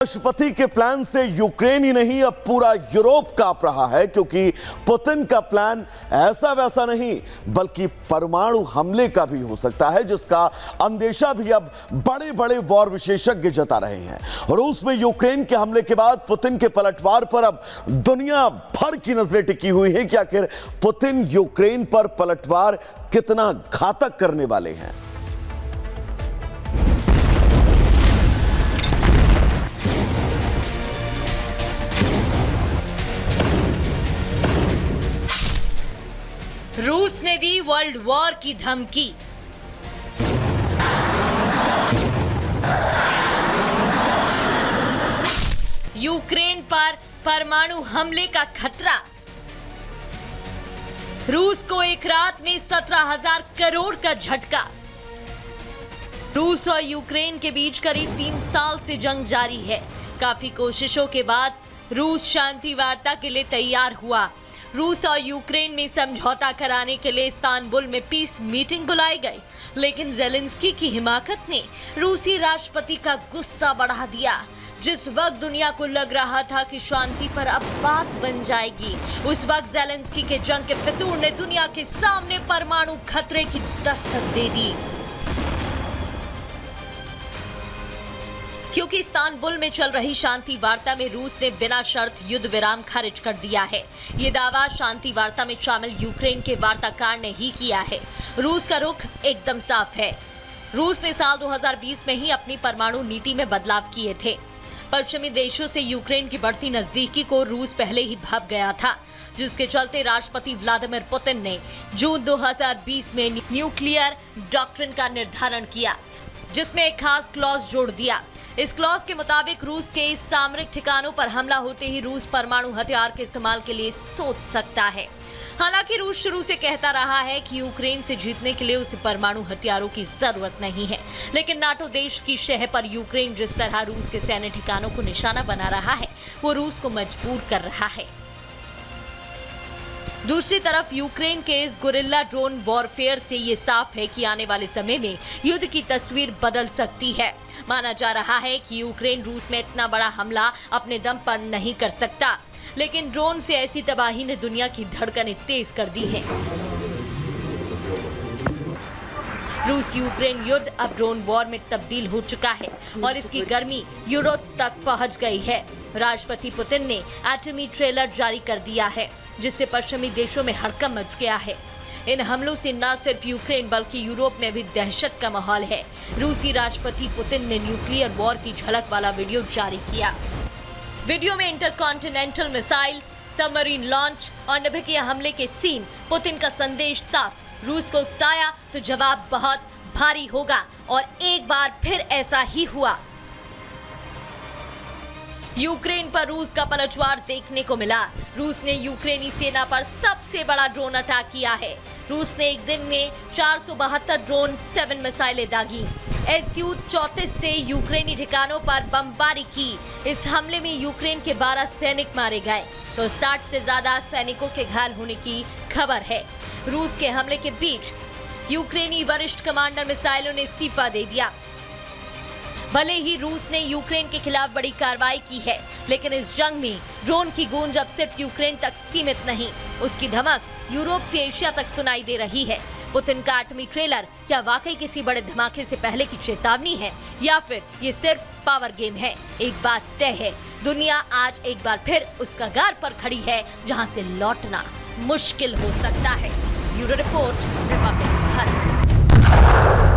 राष्ट्रपति के प्लान से यूक्रेन ही नहीं अब पूरा यूरोप कांप रहा है, क्योंकि पुतिन का प्लान ऐसा वैसा नहीं बल्कि परमाणु हमले का भी हो सकता है, जिसका अंदेशा भी अब बड़े बड़े वॉर विशेषज्ञ जता रहे हैं। रूस में यूक्रेन के हमले के बाद पुतिन के पलटवार पर अब दुनिया भर की नजरें टिकी हुई हैं कि आखिर पुतिन यूक्रेन पर पलटवार कितना घातक करने वाले हैं। रूस ने दी वर्ल्ड वॉर की धमकी। यूक्रेन पर परमाणु हमले का खतरा। रूस को एक रात में 17,000 करोड़ का झटका। रूस और यूक्रेन के बीच करीब 3 साल से जंग जारी है। काफी कोशिशों के बाद रूस शांति वार्ता के लिए तैयार हुआ। रूस और यूक्रेन में समझौता कराने के लिए इस्तांबुल में पीस मीटिंग बुलाई गई, लेकिन ज़ेलेंस्की की हिमाकत ने रूसी राष्ट्रपति का गुस्सा बढ़ा दिया। जिस वक्त दुनिया को लग रहा था कि शांति पर अब बात बन जाएगी, उस वक्त ज़ेलेंस्की के जंग के फितूर ने दुनिया के सामने परमाणु खतरे की दस्तक दे दी। क्योंकि इस्तांबुल में चल रही शांति वार्ता में रूस ने बिना शर्त युद्ध विराम खारिज कर दिया है। ये दावा शांति वार्ता में शामिल यूक्रेन के वार्ताकार ने ही किया है। रूस का रुख एकदम साफ है। रूस ने साल 2020 में ही अपनी परमाणु नीति में बदलाव किए थे। पश्चिमी देशों से यूक्रेन की बढ़ती नजदीकी को रूस पहले ही भांप गया था, जिसके चलते राष्ट्रपति व्लादिमीर पुतिन ने जून 2020 में न्यूक्लियर डॉक्ट्रिन का निर्धारण किया, जिसमें एक खास क्लॉज जोड़ दिया। इस क्लॉज के मुताबिक रूस के सामरिक ठिकानों पर हमला होते ही रूस परमाणु हथियार के इस्तेमाल के लिए सोच सकता है। हालांकि रूस शुरू से कहता रहा है कि यूक्रेन से जीतने के लिए उसे परमाणु हथियारों की जरूरत नहीं है, लेकिन नाटो देश की शह पर यूक्रेन जिस तरह रूस के सैन्य ठिकानों को निशाना बना रहा है, वो रूस को मजबूर कर रहा है। दूसरी तरफ यूक्रेन के इस गुरिल्ला ड्रोन वॉरफेयर से ये साफ है कि आने वाले समय में युद्ध की तस्वीर बदल सकती है। माना जा रहा है कि यूक्रेन रूस में इतना बड़ा हमला अपने दम पर नहीं कर सकता, लेकिन ड्रोन से ऐसी तबाही ने दुनिया की धड़कनें तेज कर दी है। रूस यूक्रेन युद्ध अब ड्रोन वॉर में तब्दील हो चुका है और इसकी गर्मी यूरोप तक पहुंच गई है। राष्ट्रपति पुतिन ने एटमी ट्रेलर जारी कर दिया है, जिससे पश्चिमी देशों में हड़कंप मच गया है। इन हमलों से न सिर्फ यूक्रेन बल्कि यूरोप में भी दहशत का माहौल है। रूसी राष्ट्रपति पुतिन ने न्यूक्लियर वॉर की झलक वाला वीडियो जारी किया। वीडियो में इंटरकॉन्टिनेंटल मिसाइल्स, सबमरीन लॉन्च और नाभिकीय हमले के सीन। पुतिन का संदेश साफ, रूस को उकसाया तो जवाब बहुत भारी होगा, और एक बार फिर ऐसा ही हुआ। यूक्रेन पर रूस का पलटवार देखने को मिला। रूस ने यूक्रेनी सेना पर सबसे बड़ा ड्रोन अटैक किया है। रूस ने एक दिन में 472 ड्रोन 7 मिसाइलें दागी। Su-34 से यूक्रेनी ठिकानों पर बमबारी की। इस हमले में यूक्रेन के 12 सैनिक मारे गए तो 60 से ज्यादा सैनिकों के घायल होने की खबर है। रूस के हमले के बीच यूक्रेनी वरिष्ठ कमांडर मिसाइलों ने इस्तीफा दे दिया। भले ही रूस ने यूक्रेन के खिलाफ बड़ी कार्रवाई की है, लेकिन इस जंग में ड्रोन की गूंज अब सिर्फ यूक्रेन तक सीमित नहीं, उसकी धमक यूरोप से एशिया तक सुनाई दे रही है। पुतिन का एटमी ट्रेलर क्या वाकई किसी बड़े धमाके से पहले की चेतावनी है, या फिर ये सिर्फ पावर गेम है? एक बात तय है, दुनिया आज एक बार फिर उस कगार पर खड़ी है जहां से लौटना मुश्किल हो सकता है। Bureau report, Republic Bharat.